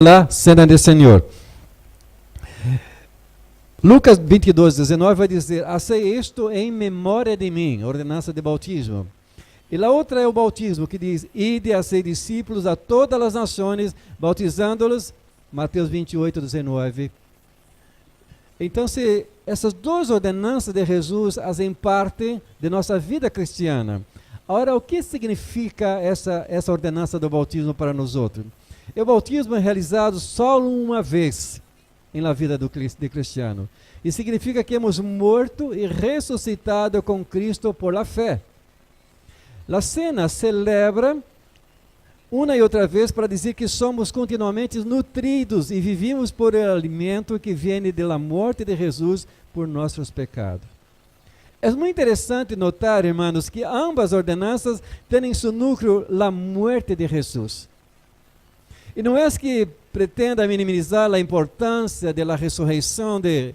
La cena do Senhor. Lucas 22:19 vai dizer: "Hacei isto em memória de mim", ordenança de bautismo. E a outra é o bautismo, que diz: "Ide a ser discípulos a todas as nações, bautizando-los", Mateus 28:19. Então, se essas duas ordenanças de Jesus fazem parte de nossa vida cristiana. Agora, o que significa essa ordenança do bautismo para nós outros? O bautismo é realizado só uma vez na vida do cristiano. E significa que hemos morto e ressuscitado com Cristo por la fé. A cena celebra uma e outra vez para dizer que somos continuamente nutridos e vivimos por o alimento que vem da morte de Jesus por nossos pecados. É muito interessante notar, irmãos, que ambas ordenanças têm em seu núcleo a morte de Jesus. E não é que pretenda minimizar a importância da ressurreição de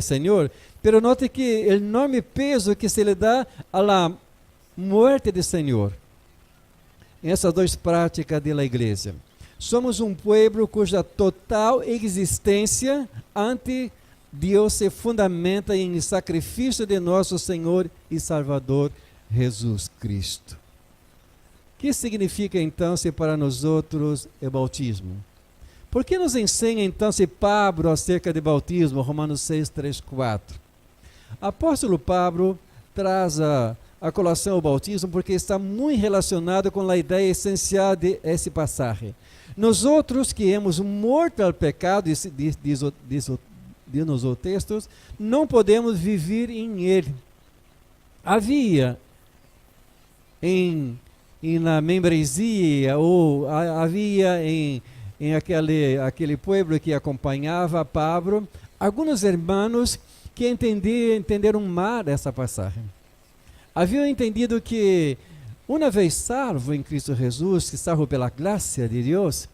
Senhor, pero note que o enorme peso que se lhe dá à morte de Senhor. Essas duas práticas da igreja. Somos um povo cuja total existência ante Deus se fundamenta em sacrifício de nosso Senhor e Salvador Jesus Cristo. O que significa então se para nós outros o bautismo? Por que nos ensina então se Pablo acerca de bautismo? Romanos 6, 3, 4. Apóstolo Pablo traz a colação o bautismo porque está muito relacionado com a ideia essencial de esse passagem. Nós outros que hemos morto ao pecado, diz os textos, não podemos viver em ele. Havia na membresia, ou havia em aquele povo que acompanhava Pablo, alguns irmãos que entenderam mal essa passagem. Haviam entendido que, uma vez salvo em Cristo Jesus, que salvo pela graça de Deus,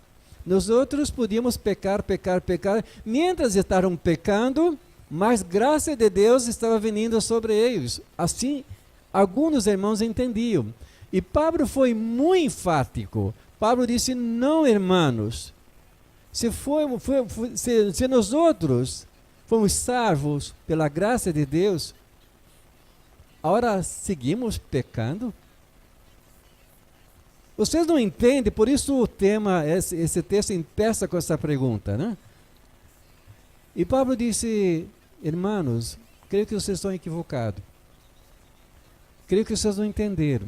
nós outros podíamos pecar, mientras estavam pecando, mas graça de Deus estava vindo sobre eles. Assim, alguns irmãos entendiam. E Pablo foi muito enfático. Pablo disse: não, irmãos, se nós outros fomos salvos pela graça de Deus, agora seguimos pecando? Vocês não entendem, por isso o tema, esse texto empeça com essa pergunta, né? E Pablo disse: irmãos, creio que vocês estão equivocados. Creio que vocês não entenderam.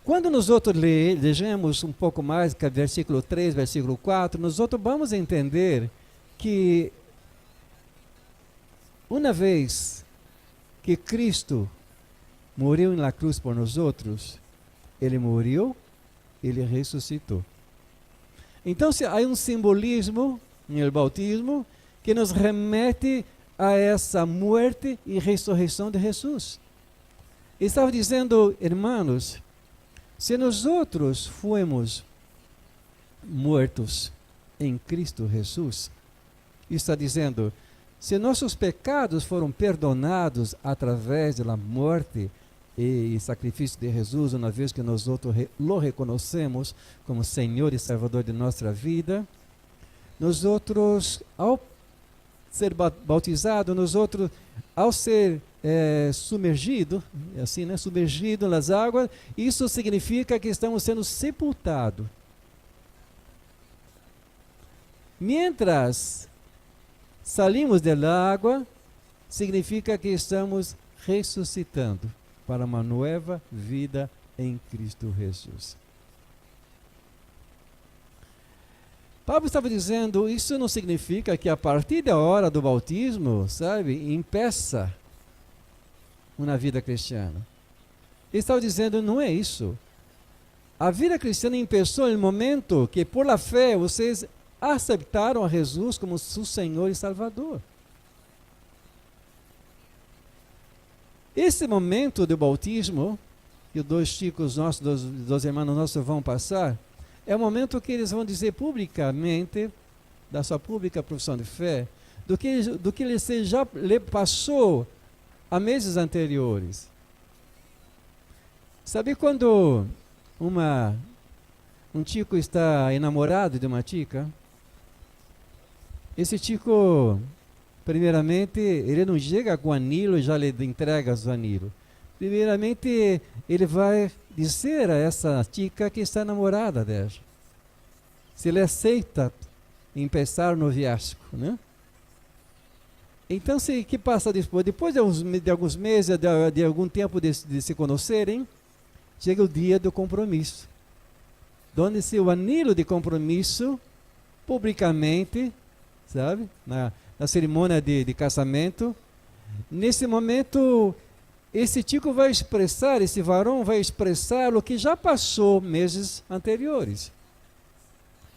Quando nós outros lejamos um pouco mais, que é versículo 3, versículo 4, nós outros vamos entender que uma vez que Cristo morreu na cruz por nós outros, ele morreu, ele ressuscitou. Então, há um simbolismo no bautismo que nos remete a essa morte e ressurreição de Jesus. Estava dizendo, irmãos, se nós outros fomos mortos em Cristo Jesus, está dizendo, se nossos pecados foram perdonados através da morte e sacrifício de Jesus, uma vez que nós outros o reconhecemos como Senhor e Salvador de nossa vida, nós outros, ao ser bautizados, nós outros, ao ser submergido, assim, né, submergido nas águas, isso significa que estamos sendo sepultados. Mientras salimos da água, significa que estamos ressuscitando para uma nova vida em Cristo Jesus. Pablo estava dizendo, isso não significa que a partir da hora do bautismo, sabe, empeça uma vida cristiana. Ele estava dizendo, não é isso. A vida cristiana começou no momento que, por la fé, vocês aceitaram a Jesus como seu Senhor e Salvador. Esse momento do bautismo, que os dois chicos nossos, dois irmãos nossos vão passar, é o momento que eles vão dizer publicamente, da sua pública profissão de fé, do que ele já passou há meses anteriores. Sabe quando uma um chico está enamorado de uma chica, esse chico, primeiramente, ele não chega com o anillo e já lhe entrega o anillo. Primeiramente, ele vai dizer a essa chica que está namorada dela. Se ele aceita começar o noviazgo, né? Então, o que passa depois? Depois de alguns meses, de algum tempo de se conhecerem, chega o dia do compromisso. Donde-se o anillo de compromisso, publicamente, sabe? Na cerimônia de casamento. Nesse momento, esse chico vai expressar, esse varão vai expressar o que já passou meses anteriores.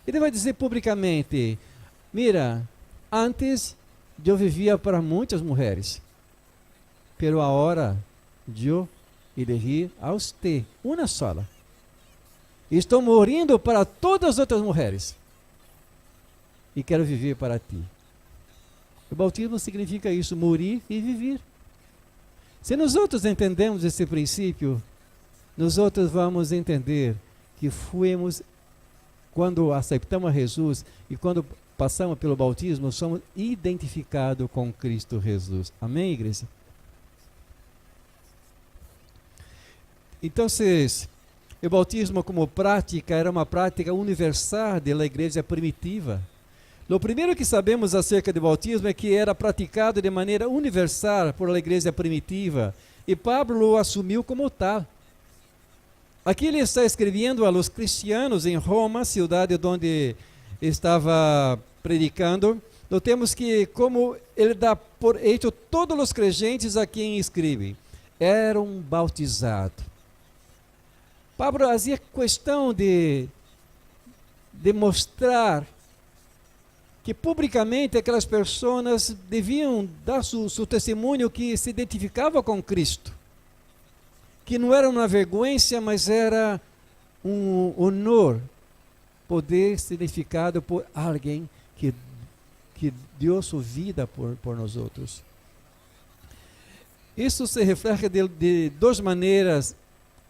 Ele vai dizer publicamente: mira, antes eu vivia para muitas mulheres, pero agora eu elegí a você, uma sola. Estou morrendo para todas as outras mulheres e quero viver para ti. O bautismo significa isso, morrer e viver. Se nós outros entendemos esse princípio, nós outros vamos entender que fomos, quando aceitamos Jesus e quando passamos pelo bautismo, somos identificados com Cristo Jesus. Amém, igreja? Então, o bautismo como prática era uma prática universal da igreja primitiva. O primeiro que sabemos acerca do bautismo é que era praticado de maneira universal por a igreja primitiva, e Pablo o assumiu como tal. Aqui ele está escrevendo a los cristianos em Roma, cidade onde estava predicando. Notemos que, como ele dá por hecho, todos os crentes a quem escreve eram bautizados. Pablo fazia questão de mostrar que publicamente aquelas pessoas deviam dar seu testemunho que se identificava com Cristo, que não era uma vergonha, mas era um honor poder ser identificado por alguém que deu sua vida por nós outros. Isso se reflete de duas maneiras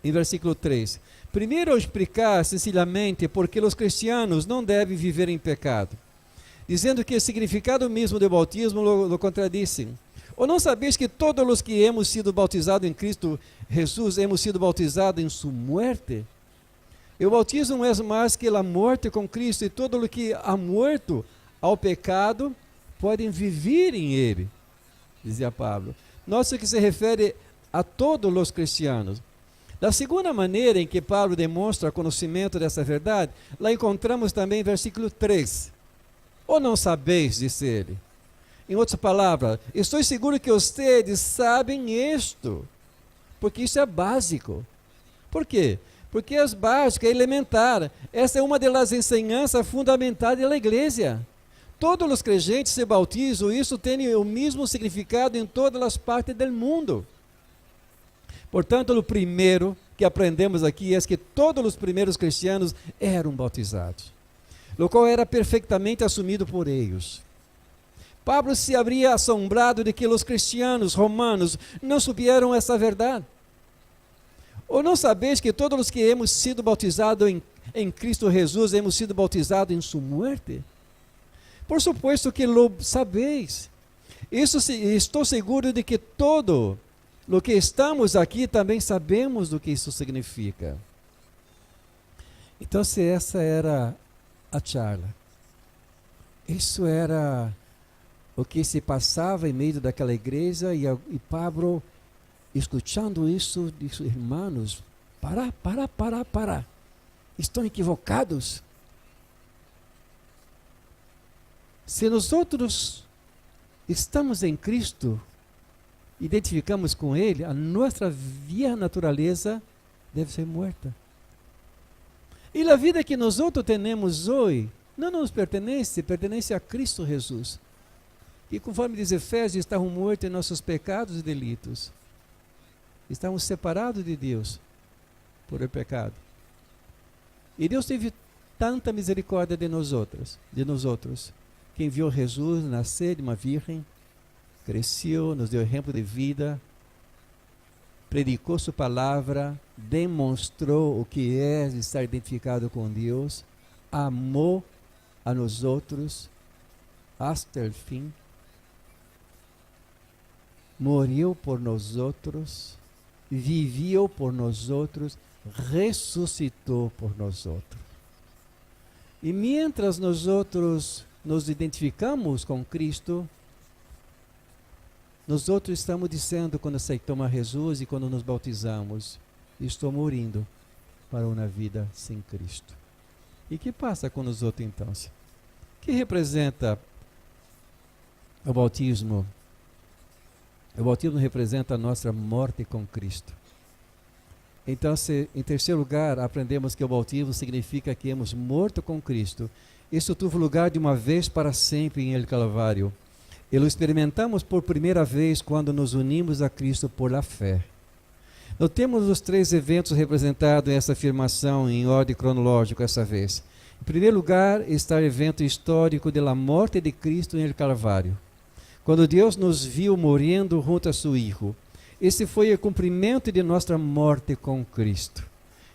em versículo 3. Primeiro, explicar sencillamente porque os cristianos não devem viver em pecado, dizendo que o significado mesmo do bautismo lo contradizem. Ou não sabeis que todos os que hemos sido bautizados em Cristo Jesus, hemos sido bautizados em sua muerte? O bautismo é mais que a morte com Cristo, e todo o que ha morto ao pecado podem viver em ele, dizia Pablo. Nossa, que se refere a todos os cristianos. Da segunda maneira em que Pablo demonstra conhecimento dessa verdade, lá encontramos também em versículo 3. Ou não sabeis, disse ele. Em outras palavras, estou seguro que vocês sabem isto, porque isso é básico. Por quê? Porque é básico, é elementar. Essa é uma das ensinanças fundamentais da igreja. Todos os crentes se bautizam, isso tem o mesmo significado em todas as partes do mundo. Portanto, o primeiro que aprendemos aqui é que todos os primeiros cristianos eram bautizados, o qual era perfeitamente assumido por eles. Pablo se havia assombrado de que os cristianos romanos não souberam essa verdade. Ou não sabeis que todos os que hemos sido bautizados em Cristo Jesus, hemos sido bautizados em sua muerte? Por supuesto que lo sabeis. Estou seguro de que todo o que estamos aqui também sabemos do que isso significa. Então, se essa era a charla, isso era o que se passava em meio daquela igreja, e Pablo, escutando isso, disse: irmãos, para, estão equivocados. Se nós outros estamos em Cristo, identificamos com Ele, a nossa vieja natureza deve ser morta. E a vida que nós outros temos hoje não nos pertence, pertence a Cristo Jesus. E conforme diz Efésios, estamos mortos em nossos pecados e delitos. Estamos separados de Deus por o pecado. E Deus teve tanta misericórdia de nós outros, que enviou Jesus nascer de uma virgem, cresceu, nos deu exemplo de vida, predicou sua palavra, demonstrou o que é estar identificado com Deus, amou a nós outros até o fim, morreu por nós outros, viveu por nós outros, ressuscitou por nós outros. E mientras nós outros nos identificamos com Cristo, nós outros estamos dizendo, quando aceitamos a Jesus e quando nos bautizamos, estou morrendo para uma vida sem Cristo. E o que passa com os outros então? O que representa o batismo? O batismo representa a nossa morte com Cristo. Então, em terceiro lugar, aprendemos que o batismo significa que hemos morto com Cristo. Isso teve lugar de uma vez para sempre em El Calvário. E o experimentamos por primeira vez quando nos unimos a Cristo por la fé. Nós temos os três eventos representados nessa afirmação em ordem cronológica essa vez. Em primeiro lugar está o evento histórico da morte de Cristo em El Calvário, quando Deus nos viu morrendo junto a seu Filho. Esse foi o cumprimento de nossa morte com Cristo.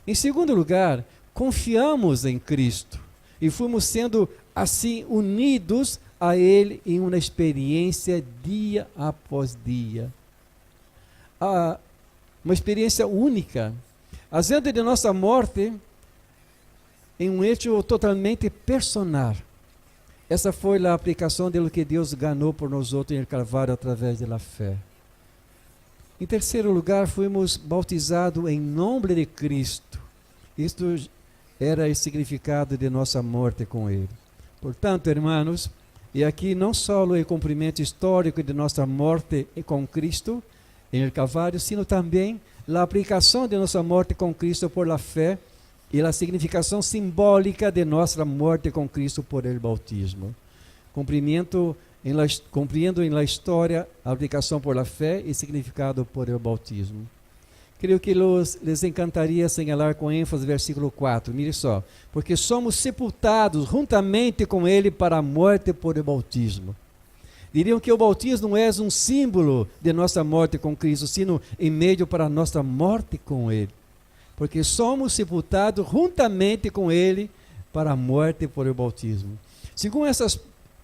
Em segundo lugar, confiamos em Cristo e fomos sendo assim unidos a Ele em uma experiência dia após dia. Uma experiência única. Fazendo de nossa morte em um hecho totalmente personal. Essa foi a aplicação do que Deus ganhou por nós outros em Calvário através da fé. Em terceiro lugar, fomos bautizados em nome de Cristo. Isto era o significado de nossa morte com Ele. Portanto, irmãos, e aqui não só o cumprimento histórico de nossa morte com Cristo em El Calvário, sino também a aplicação de nossa morte com Cristo por la fé e a significação simbólica de nossa morte com Cristo por el bautismo. Compreendo em la história a aplicação por la fé e significado por el bautismo. Creio que les encantaria señalar com ênfase o versículo 4. Mire só. Porque somos sepultados juntamente com Ele para a morte por el bautismo. Diriam que o bautismo não é um símbolo de nossa morte com Cristo, sino em meio para a nossa morte com Ele. Porque somos sepultados juntamente com Ele para a morte por el bautismo. Segundo essas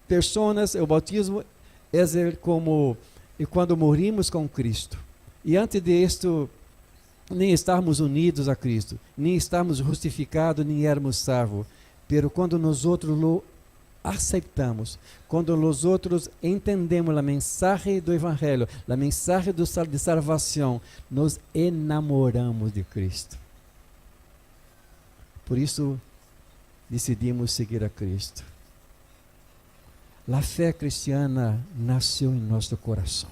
pessoas, o bautismo é como quando morrimos com Cristo. E antes de isto, nem estarmos unidos a Cristo, nem estarmos justificados, nem éramos salvos. Pero quando nós outros lo aceitamos, quando nós outros entendemos a mensagem do Evangelho, a mensagem de salvação, nos enamoramos de Cristo. Por isso, decidimos seguir a Cristo. A fé cristiana nasceu em nosso coração.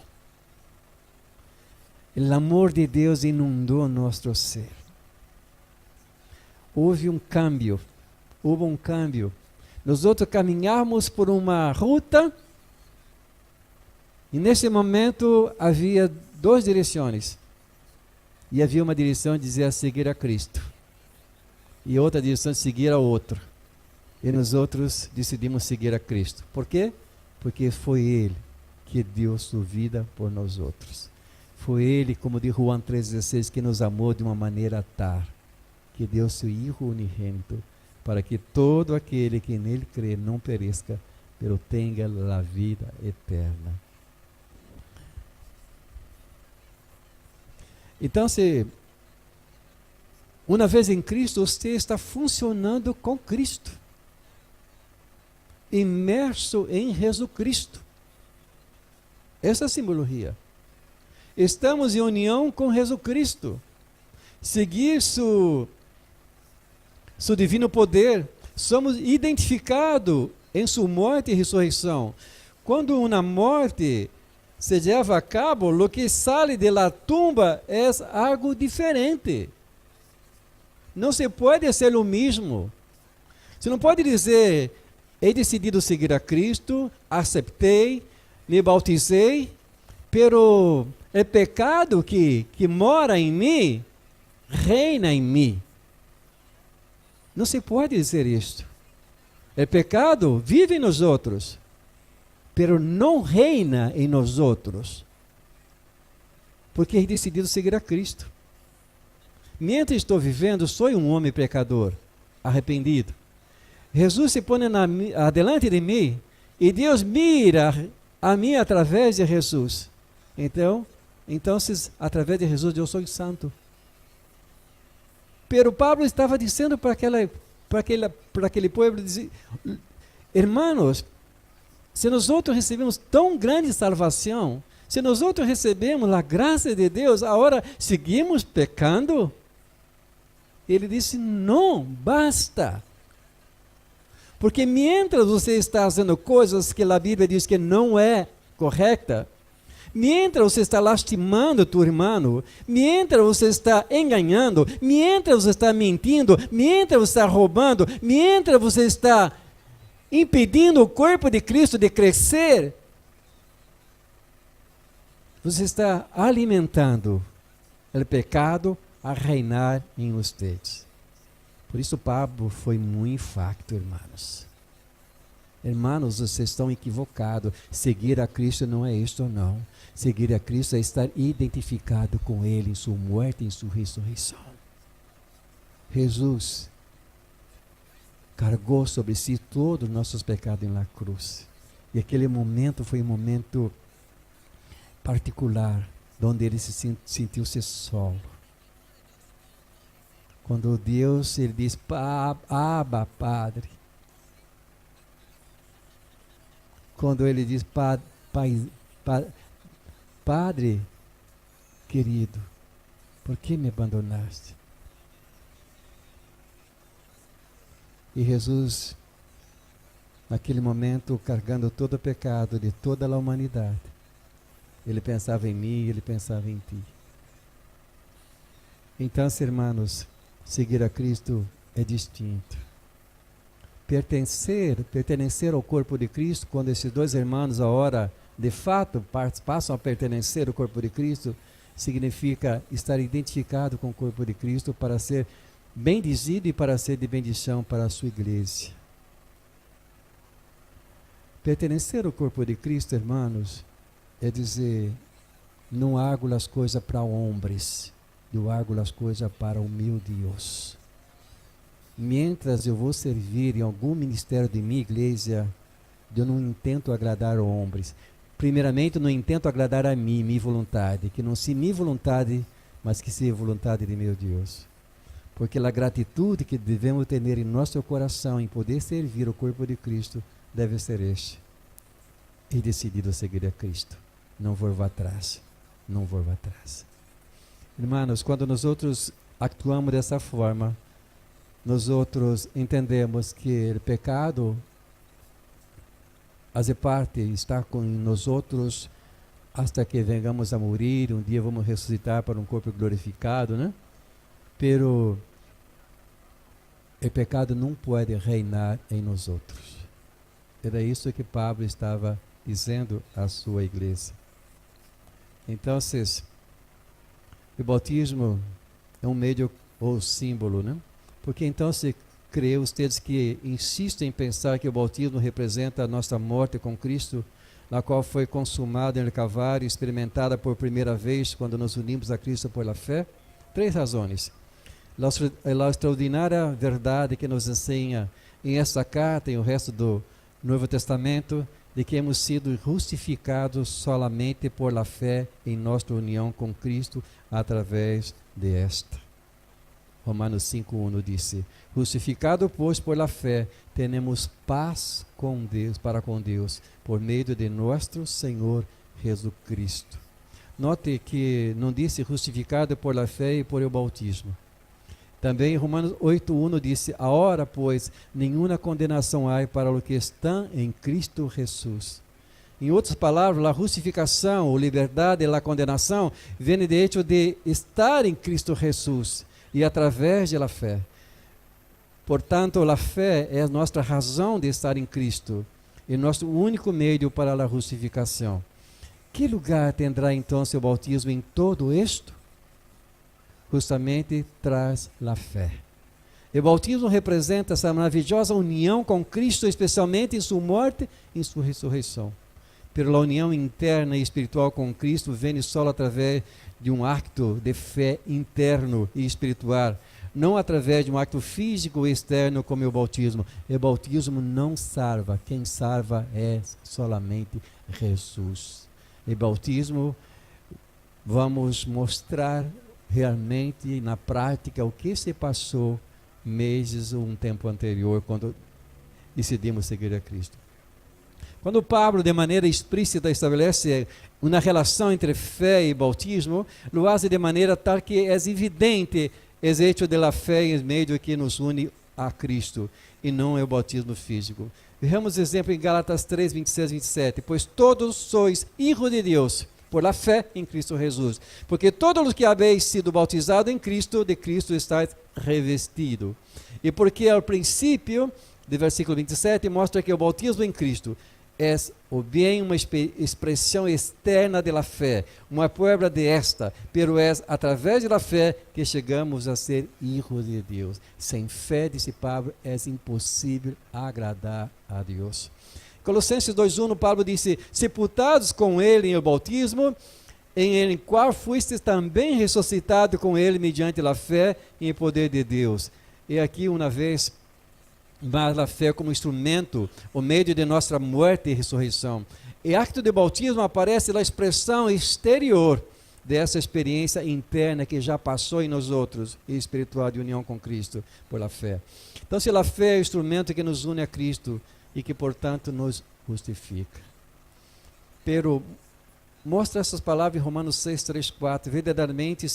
O amor de Deus inundou nosso ser. Houve um cambio. Nós outros caminhamos por uma ruta e nesse momento havia duas direções. E havia uma direção de dizer seguir a Cristo. E outra direção de seguir a outro. E nós outros decidimos seguir a Cristo. Por quê? Porque foi Ele que deu sua vida por nós outros. Foi Ele, como diz João 3,16, que nos amou de uma maneira tal, que deu seu Filho unigênito, para que todo aquele que nele crê não pereça, pero tenha a vida eterna. Então, uma vez em Cristo, você está funcionando com Cristo, imerso em Jesus Cristo. Essa é a simbologia. Estamos em união com Jesus Cristo. Seguir seu divino poder. Somos identificados em sua morte e ressurreição. Quando uma morte se leva a cabo, o que sai de la tumba é algo diferente. Não se pode ser o mesmo. Você não pode dizer, he decidido seguir a Cristo, aceitei, me bautizei, pero o pecado que mora em mim, reina em mim. Não se pode dizer isto. O pecado vive em nós outros, pero não reina em nós outros. porque he decidido seguir a Cristo. Mientras estou vivendo, sou um homem pecador, arrependido. Jesus se põe adelante de mim e Deus mira a mim através de Jesus. Então, através de Jesus, eu sou santo. Pero Pablo estava dizendo para aquele povo, irmãos, se nós outros recebemos tão grande salvação, se nós outros recebemos a graça de Deus, agora seguimos pecando? Ele disse, não, basta. Porque mientras você está fazendo coisas que a Bíblia diz que não é correta, mientras você está lastimando tu irmão, mientras você está enganando, mientras você está mentindo, mientras você está roubando, mientras você está impedindo o corpo de Cristo de crescer, você está alimentando o pecado a reinar em vocês. Por isso Pablo foi muito enfático, irmãos. Irmãos, vocês estão equivocados. Seguir a Cristo não é isto, não. Seguir a Cristo é estar identificado com Ele em sua morte e em sua ressurreição. Jesus carregou sobre si todos os nossos pecados na cruz. E aquele momento foi um momento particular, onde ele sentiu-se solo. Quando Deus, ele diz, Abba, Padre. Quando ele diz, Padre querido, por que me abandonaste? E Jesus, naquele momento, carregando todo o pecado de toda a humanidade, ele pensava em mim, ele pensava em ti. Então, irmãos, seguir a Cristo é distinto. Pertencer ao corpo de Cristo, quando esses dois irmãos, agora, de fato, passam a pertencer ao corpo de Cristo, significa estar identificado com o corpo de Cristo para ser bendizido e para ser de bendição para a sua igreja. Pertencer ao corpo de Cristo, irmãos, é dizer, não hago as coisas para homens, eu hago as coisas para o meu Deus. Mientras eu vou servir em algum ministério de minha igreja, eu não intento agradar homens. Primeiramente, não intento agradar a mim, minha vontade, que não seja minha vontade, mas que seja a vontade de meu Deus. Porque a gratitude que devemos ter em nosso coração em poder servir o corpo de Cristo deve ser este. E decidido a seguir a Cristo. Não vou atrás. Não vou atrás. Irmãos, quando nós outros actuamos dessa forma, nós outros entendemos que o pecado faz parte, está com nós outros hasta que vengamos a morrer, um dia vamos ressuscitar para um corpo glorificado, né? Pero o pecado não pode reinar em nós outros. Era isso que Pablo estava dizendo à sua igreja. Então, o batismo é um meio ou símbolo, né? Porque então se creio vocês que insistem em pensar que o batismo representa a nossa morte com Cristo, na qual foi consumada no Calvário e experimentada por primeira vez quando nos unimos a Cristo pela fé? 3 razões. A extraordinária verdade que nos ensina em esta carta e o resto do Novo Testamento, de que hemos sido justificados solamente por la fé em nossa união com Cristo através de esta. Romanos 5:1 disse: justificado, pois, por la fé, temos paz com Deus, para com Deus, por meio de nosso Senhor Jesus Cristo. Note que não disse justificado por la fé e por o bautismo. Também Romanos 8:1 disse: agora, pois, nenhuma condenação há para os que estão em Cristo Jesus. Em outras palavras, a justificação, ou liberdade e a condenação vem de hecho de estar em Cristo Jesus e através da fé. Portanto, a fé é a nossa razão de estar em Cristo e nosso único meio para a justificação. Que lugar terá então seu bautismo em todo isto? Justamente traz a fé. O bautismo representa essa maravilhosa união com Cristo, especialmente em sua morte e em sua ressurreição. Pela união interna e espiritual com Cristo, vem só através de um acto de fé interno e espiritual, não através de um acto físico externo como é o bautismo. O bautismo não salva, quem salva é solamente Jesus. O bautismo, vamos mostrar realmente na prática o que se passou meses ou um tempo anterior, quando decidimos seguir a Cristo. Quando Pablo, de maneira explícita, estabelece uma relação entre fé e bautismo, lo hace de maneira tal que é evidente o hecho de la fé em meio que nos une a Cristo, e não é o bautismo físico. Vejamos exemplo em Gálatas 3, 26 e 27. Pois todos sois hijos de Deus, por la fé em Cristo Jesus. Porque todos os que habéis sido bautizados em Cristo, de Cristo estáis revestido. E porque ao princípio, do versículo 27, mostra que o bautismo em Cristo é o bem uma expressão externa da fé, uma prueba de esta, pero é através da fé que chegamos a ser hijos de Deus. Sem fé, disse Pablo, é impossível agradar a Deus. Colossenses 2:1, Pablo disse: sepultados com ele em o bautismo, em ele qual fuistes também ressuscitado com ele mediante a fé e o poder de Deus. E aqui uma vez mas a fé como instrumento, o meio de nossa morte e ressurreição. E acto de bautismo aparece na expressão exterior dessa experiência interna que já passou em nós outros, e espiritual de união com Cristo, por la fé. Então, se a fé é o instrumento que nos une a Cristo e que, portanto, nos justifica. Pero, mostra essas palavras em Romanos 6, 3, 4, verdadeiramente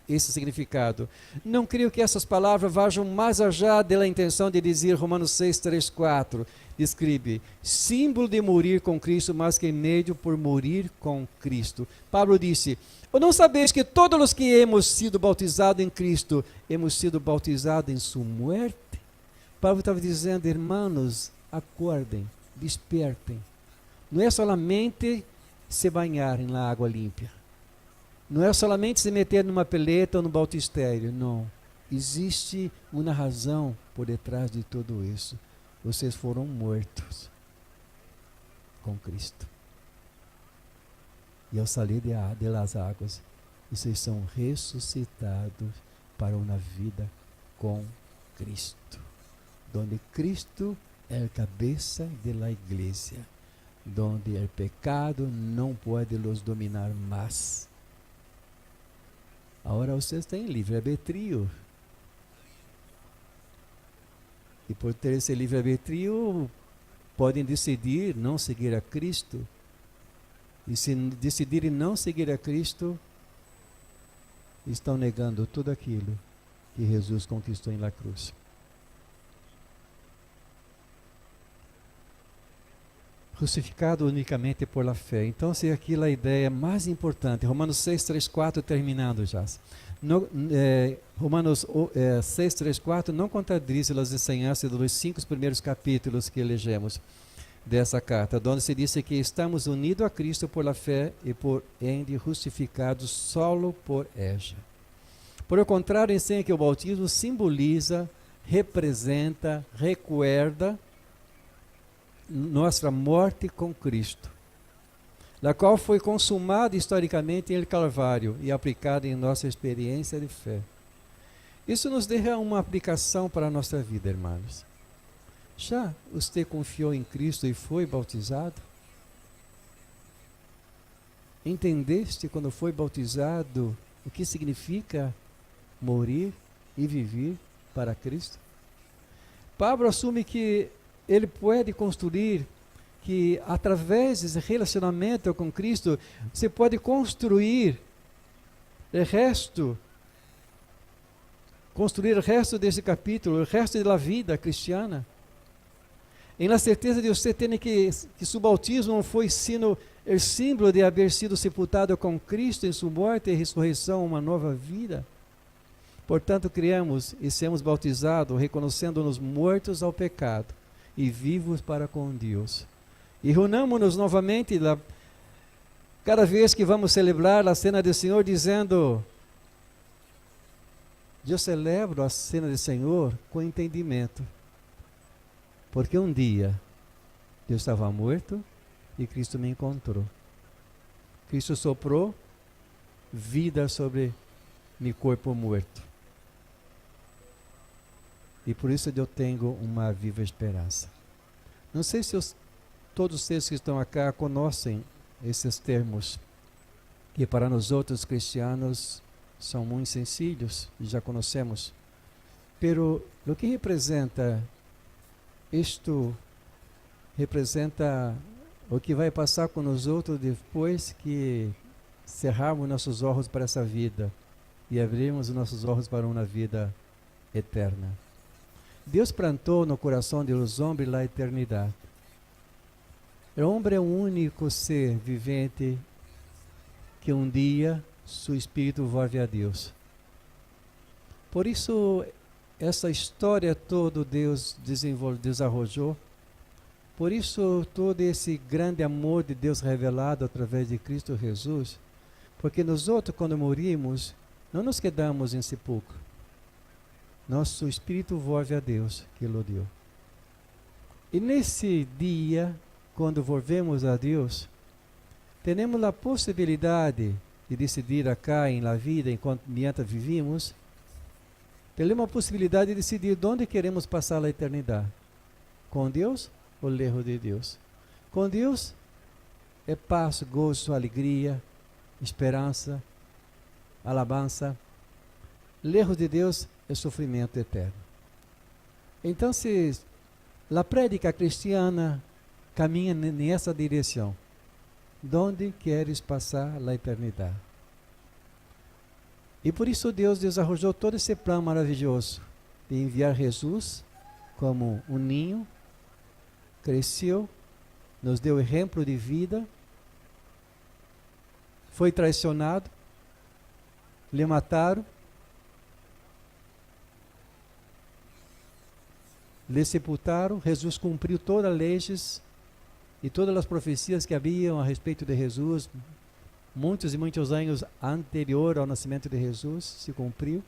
esse significado. Não creio que essas palavras vajam mais allá da intenção de dizer Romanos 6, 3, 4. Descreve, símbolo de morir com Cristo, mas que meio por morir com Cristo. Paulo disse, ou não sabeis que todos os que hemos sido bautizados em Cristo, hemos sido bautizados em sua morte? Paulo estava dizendo, irmãos, acordem, despertem. Não é solamente se banhar na água limpa. Não é somente se meter numa peleta ou no bautistério, não. Existe uma razão por detrás de tudo isso. Vocês foram mortos com Cristo. E ao sair das águas, vocês são ressuscitados para uma vida com Cristo. Donde Cristo é a cabeça da igreja. Donde o pecado não pode los dominar mais. Agora vocês têm livre-arbítrio. E por ter esse livre-arbítrio, podem decidir não seguir a Cristo. E se decidirem não seguir a Cristo, estão negando tudo aquilo que Jesus conquistou na cruz. Crucificado unicamente por la fé. Então, se aqui a ideia mais importante, Romanos 6, 3, 4, terminando já. Romanos 6, 3, 4 não contradiz as enseñanças dos 5 primeiros capítulos que elegemos dessa carta, onde se diz que estamos unidos a Cristo por la fé e por ende justificados solo por ella. Por o contrário, ensina que o bautismo simboliza, representa, recuerda nossa morte com Cristo, a qual foi consumada historicamente em Calvário e aplicada em nossa experiência de fé. Isso nos deixa uma aplicação para a nossa vida, irmãos. Já você confiou em Cristo e foi bautizado? Entendeste quando foi bautizado o que significa morrer e viver para Cristo? Pablo assume que ele pode construir, que através desse relacionamento com Cristo, você pode construir o resto desse capítulo, o resto da vida cristiana. E na certeza de você ter que seu bautismo foi sino o símbolo de haver sido sepultado com Cristo em sua morte e ressurreição, uma nova vida. Portanto, criamos e sermos bautizados, reconhecendo-nos mortos ao pecado e vivos para com Deus. E reunamos-nos novamente cada vez que vamos celebrar a cena do Senhor, dizendo: eu celebro a cena do Senhor com entendimento, porque um dia eu estava morto e Cristo me encontrou. Cristo soprou vida sobre meu corpo morto. E por isso eu tenho uma viva esperança. Não sei se todos vocês que estão aqui conhecem esses termos, que para nós outros cristianos são muito sencillos e já conhecemos. Pero o que representa isto? Representa o que vai passar com nós outros depois que cerrarmos nossos olhos para essa vida e abrirmos nossos olhos para uma vida eterna. Deus plantou no coração dos homens a eternidade. O homem é o único ser vivente que um dia seu espírito volve a Deus. Por isso, essa história toda Deus desarrojou. Por isso, todo esse grande amor de Deus revelado através de Cristo Jesus. Porque nós outros, quando morimos, não nos quedamos em sepulcro. Nosso espírito volve a Deus, que o deu. E nesse dia, quando volvemos a Deus, temos a possibilidade de decidir acá em la vida, enquanto vivimos, temos a possibilidade de decidir onde queremos passar a eternidade. Com Deus ou lejos de Deus? Com Deus é paz, gozo, alegria, esperança, alabança. Lejos de Deus é sofrimento eterno. Então, se a prédica cristiana caminha nessa direção, onde queres passar a eternidade? E por isso Deus desarrojou todo esse plano maravilhoso de enviar Jesus como um ninho, cresceu, nos deu exemplo de vida, foi traicionado, lhe mataram, lhe sepultaram. Jesus cumpriu todas as leis e todas as profecias que haviam a respeito de Jesus, muitos e muitos anos anterior ao nascimento de Jesus, se cumpriu.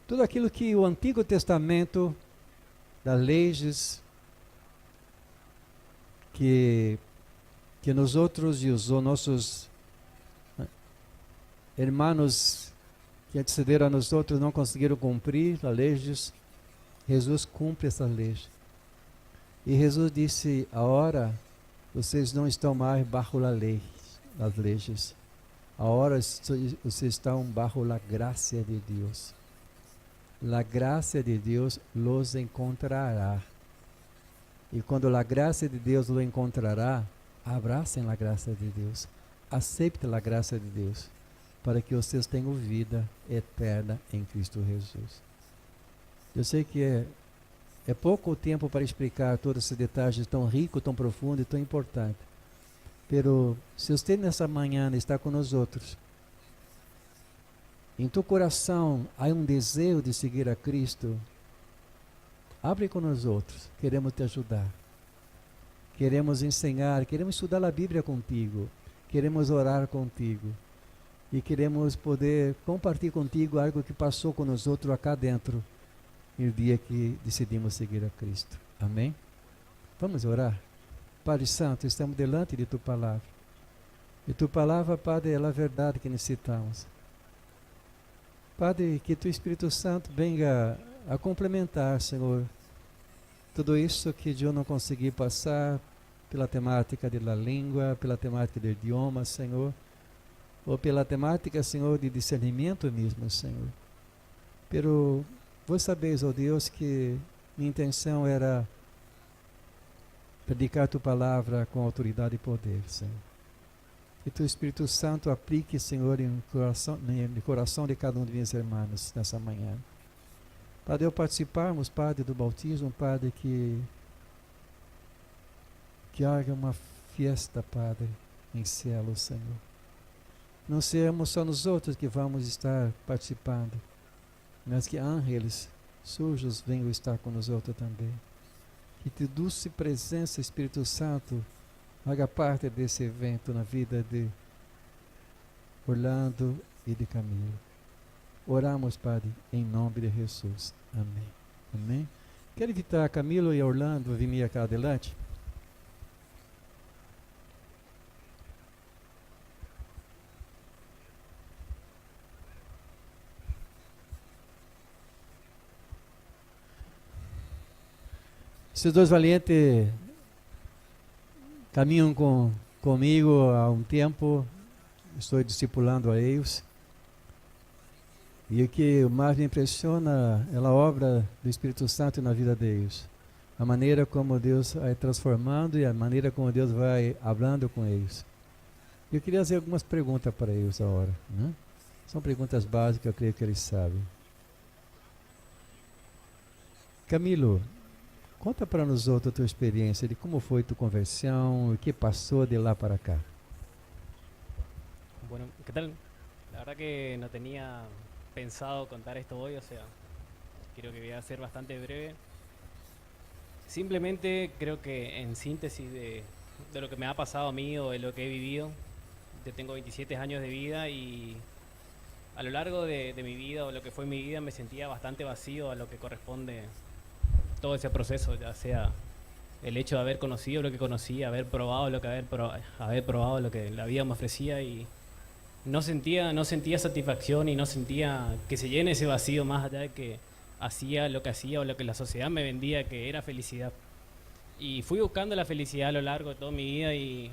Tudo aquilo que o Antigo Testamento, das leis que nós outros e os nossos irmãos que antecederam a nós outros não conseguiram cumprir as leis, Jesus cumpre essas leis. E Jesus disse: agora vocês não estão mais bajo a lei, as leis. Agora vocês estão bajo a graça de Deus. A graça de Deus los encontrará. E quando a graça de Deus lo encontrará, abracem a graça de Deus. Aceitem a graça de Deus, para que vocês tenham vida eterna em Cristo Jesus. Eu sei que é pouco tempo para explicar todos esses detalhes tão ricos, tão profundos e tão importantes. Pero se você nessa manhã está com nós outros, em teu coração há um desejo de seguir a Cristo, abre com nós outros. Queremos te ajudar. Queremos ensinar, queremos estudar a Bíblia contigo. Queremos orar contigo. E queremos poder compartilhar contigo algo que passou com nós outros acá dentro, no dia que decidimos seguir a Cristo. Amém? Vamos orar? Padre Santo, estamos delante de tua palavra. E tua palavra, Padre, é a verdade que necessitamos. Padre, que teu Espírito Santo venha a complementar, Senhor, tudo isso que eu não consegui passar pela temática da língua, pela temática do idioma, Senhor, ou pela temática, Senhor, de discernimento mesmo, Senhor. Pero vós sabeis, ó Deus, que minha intenção era predicar tua palavra com autoridade e poder, Senhor. Que teu Espírito Santo aplique, Senhor, no coração de cada um de meus irmãos nessa manhã. Padre, ao participarmos, Padre, do batismo, Padre, que haja uma festa, Padre, em cielo, Senhor. Não seremos só nós outros que vamos estar participando, mas que ángeles sujos venham estar com nós outros também. Que te doce presença, Espírito Santo, haja parte desse evento na vida de Orlando e de Camilo. Oramos, Padre, em nome de Jesus. Amém. Amém. Quero invitar Camilo e Orlando a vir aqui adelante. Esses dois valientes caminham comigo há um tempo, estou discipulando a eles. E o que mais me impressiona é a obra do Espírito Santo na vida deles. A maneira como Deus vai transformando e a maneira como Deus vai falando com eles. Eu queria fazer algumas perguntas para eles agora, né? São perguntas básicas, eu creio que eles sabem. Camilo, conta para nós outros a tua experiência de como foi tua conversão, o que passou de lá para cá. Bueno, ¿qué tal? La verdad que no tenía pensado contar esto hoy, o sea, creo que voy a ser bastante breve. Simplemente creo que en síntesis de lo que me ha pasado a mí o de lo que he vivido, yo tengo 27 años de vida y a lo largo de mi vida o lo que fue mi vida me sentía bastante vacío a lo que corresponde todo ese proceso, ya sea el hecho de haber conocido lo que conocí, haber probado lo que haber probado lo que la vida me ofrecía y no sentía satisfacción y no sentía que se llene ese vacío más allá de que hacía o lo que la sociedad me vendía que era felicidad. Y fui buscando la felicidad a lo largo de toda mi vida y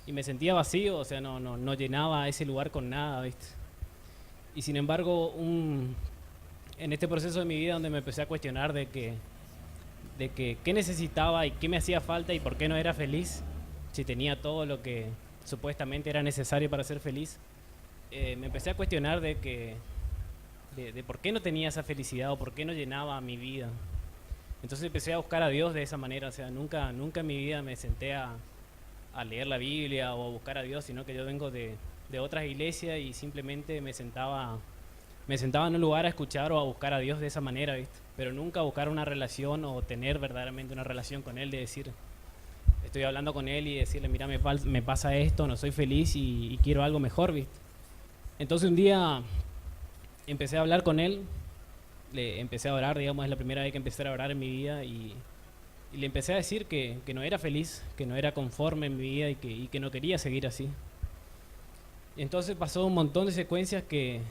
me sentía vacío, o sea, no llenaba ese lugar con nada, ¿viste? Y sin embargo, en este proceso de mi vida donde me empecé a cuestionar de que qué necesitaba y qué me hacía falta y por qué no era feliz, si tenía todo lo que supuestamente era necesario para ser feliz, me empecé a cuestionar de por qué no tenía esa felicidad o por qué no llenaba mi vida. Entonces empecé a buscar a Dios de esa manera, o sea, nunca en mi vida me senté a leer la Biblia o a buscar a Dios, sino que yo vengo de otras iglesias y simplemente me sentaba en un lugar a escuchar o a buscar a Dios de esa manera, ¿viste? Pero nunca a buscar una relación o tener verdaderamente una relación con Él, de decir, estoy hablando con Él y decirle, mira, me pasa esto, no soy feliz y quiero algo mejor, ¿viste? Entonces un día empecé a hablar con Él, le empecé a orar, digamos, es la primera vez que empecé a orar en mi vida y le empecé a decir que no era feliz, que no era conforme en mi vida y que no quería seguir así. Entonces pasó un montón de secuencias que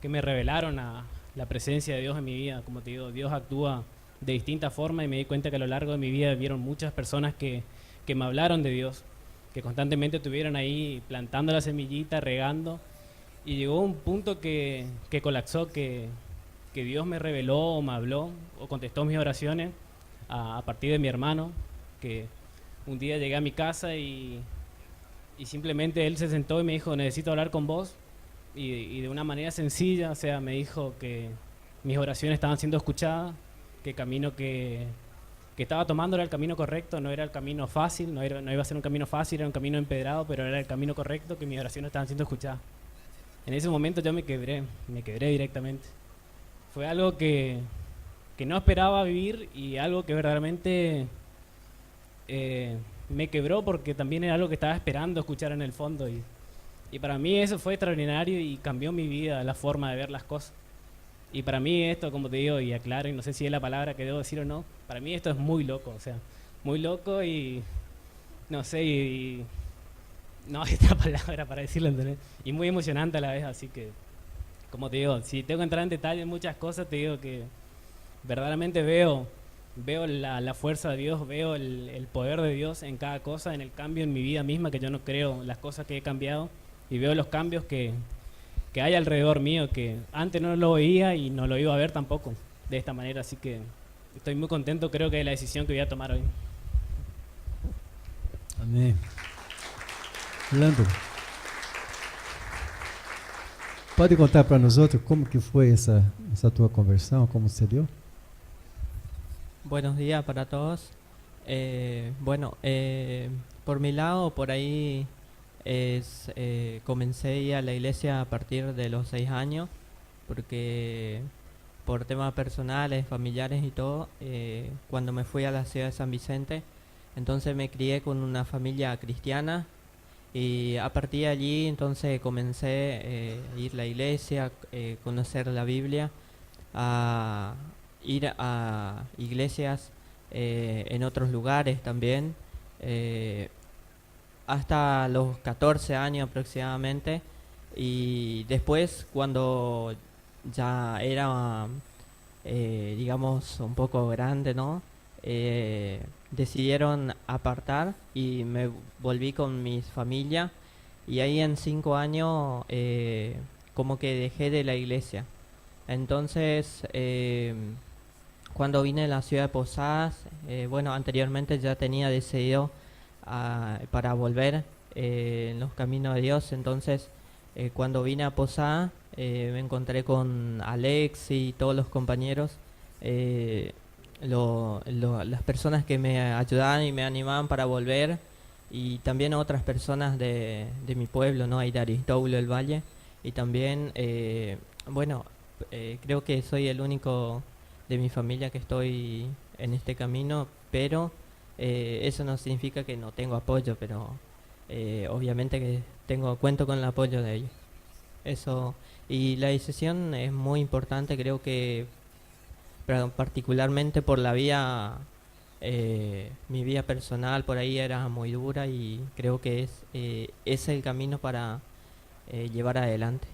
me revelaron a la presencia de Dios en mi vida. Como te digo, Dios actúa de distintas formas y me di cuenta que a lo largo de mi vida vieron muchas personas que me hablaron de Dios, que constantemente estuvieron ahí plantando la semillita, regando, y llegó un punto que colapsó, que Dios me reveló o me habló o contestó mis oraciones a partir de mi hermano, que un día llegué a mi casa y simplemente él se sentó y me dijo, necesito hablar con vos, y de una manera sencilla, o sea, me dijo que mis oraciones estaban siendo escuchadas, que el camino que estaba tomando era el camino correcto, no era el camino fácil, no iba a ser un camino fácil, era un camino empedrado, pero era el camino correcto, que mis oraciones estaban siendo escuchadas. En ese momento yo me quebré directamente. Fue algo que no esperaba vivir y algo que verdaderamente me quebró, porque también era algo que estaba esperando escuchar en el fondo y para mí eso fue extraordinario y cambió mi vida, la forma de ver las cosas. Y para mí esto, como te digo y aclaro, y no sé si es la palabra que debo decir o no, para mí esto es muy loco, o sea, muy loco y no sé, y no hay otra palabra para decirlo, ¿entendés? Y muy emocionante a la vez, así que, como te digo, si tengo que entrar en detalle en muchas cosas, te digo que verdaderamente veo la fuerza de Dios, veo el poder de Dios en cada cosa, en el cambio en mi vida misma, que yo no creo las cosas que he cambiado, y veo los cambios que hay alrededor mío, que antes no lo veía y no lo iba a ver tampoco de esta manera, así que estoy muy contento, creo que de la decisión que voy a tomar hoy. Amém. Leandro, pode contar para nós outros como que foi essa tua conversão, como se deu? Buenos días para todos. Por mi lado, por ahí comencé a ir a la iglesia a partir de los 6 años, porque por temas personales, familiares y todo, cuando me fui a la ciudad de San Vicente, entonces me crié con una familia cristiana y a partir de allí entonces comencé a ir a la iglesia, conocer la Biblia, a ir a iglesias en otros lugares también, hasta los 14 años aproximadamente, y después cuando ya era digamos un poco grande, ¿no? decidieron apartar y me volví con mi familia y ahí en 5 años como que dejé de la iglesia. Entonces cuando vine a la ciudad de Posadas, bueno, anteriormente ya tenía decidido para volver en los caminos de Dios. Entonces cuando vine a Posadas me encontré con Alex y todos los compañeros, las personas que me ayudaban y me animaban para volver, y también otras personas de mi pueblo, ¿no? Ahí de Aristóbulo del Valle. Y también, bueno, creo que soy el único de mi familia que estoy en este camino, pero eso no significa que no tengo apoyo, pero obviamente que cuento con el apoyo de ellos. Eso, y la decisión es muy importante, creo que particularmente por la vía, mi vida personal por ahí era muy dura y creo que es el camino para llevar adelante.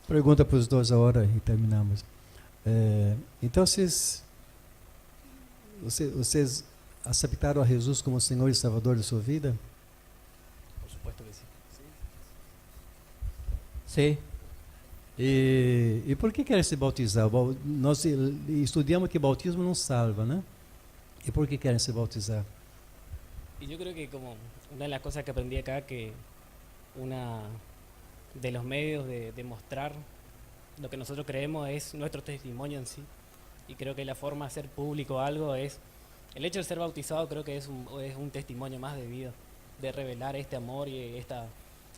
Pergunta para os dois agora e terminamos. Então, vocês aceitaram a Jesus como Senhor e Salvador de sua vida? Por supuesto que sí. Sí. E por que querem se bautizar? Nós estudamos que bautismo não salva, né? E por que querem se bautizar? Y yo creo que como una de las cosas que aprendí acá, que una de los medios de mostrar lo que nosotros creemos es nuestro testimonio en sí. Y creo que la forma de hacer público algo es, el hecho de ser bautizado creo que es un testimonio más de vida, de revelar este amor y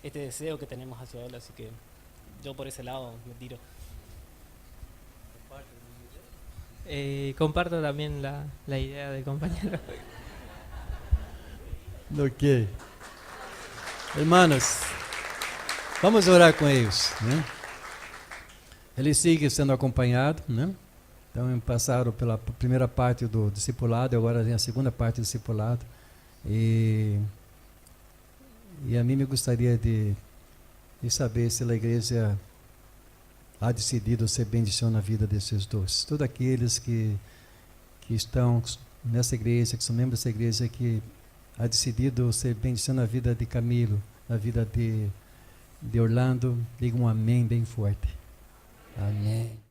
este deseo que tenemos hacia Él. Así que yo por ese lado me tiro. Comparto también la idea del compañero. Ok. Hermanos, vamos orar com eles, né? Eles seguem sendo acompanhados, né? Então passaram pela primeira parte do discipulado, agora vem a segunda parte do discipulado. E a mim me gostaria de saber se a igreja há decidido ser bendição na vida desses dois. Todos aqueles que estão nessa igreja, que são membros dessa igreja, que há decidido ser bendição na vida de Camilo, na vida de Orlando, diga um amém bem forte. Amém.